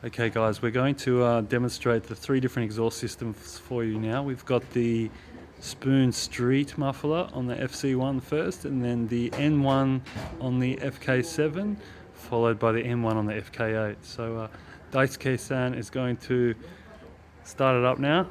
Okay guys, we're going to demonstrate the 3 different exhaust systems for you now. We've got the Spoon Street Muffler on the FC1 first, and then the N1 on the FK7, followed by the N1 on the FK8. So Daisuke-san is going to start it up now.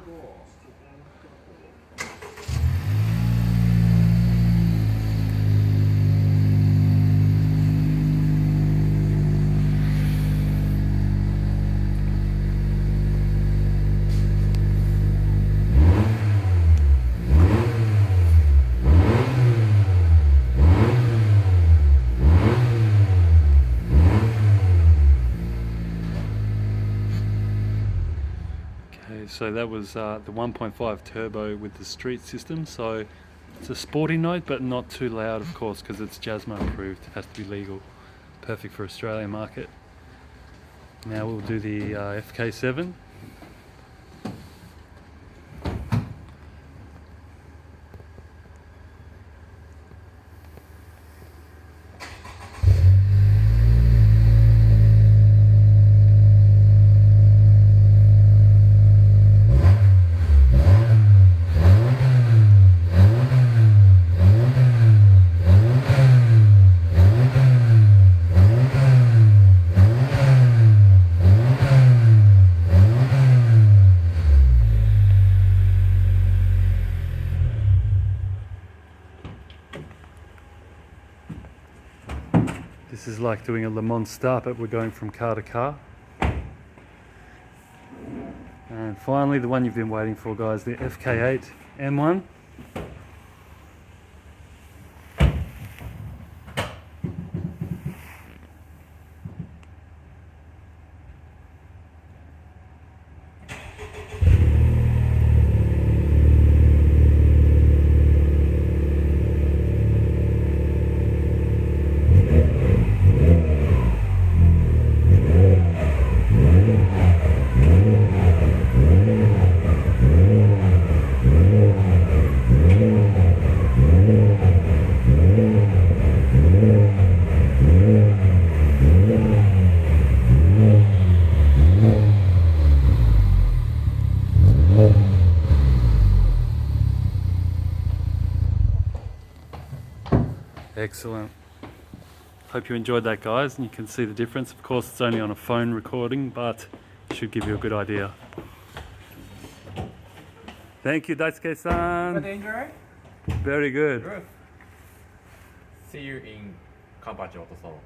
So that was the 1.5 turbo with the street system, so it's a sporty note but not too loud, of course, because it's JASMA approved. It has to be legal. Perfect for Australian market. Now we'll do the FK7. This is like doing a Le Mans start, but we're going from car to car. And finally, the one you've been waiting for, guys, the FK8 M1. Excellent. Hope you enjoyed that, guys, and you can see the difference. Of course, it's only on a phone recording, but it should give you a good idea. Thank you, Daisuke-san. Did you enjoy? Very good. Good. See you in Kampachi Auto Salon.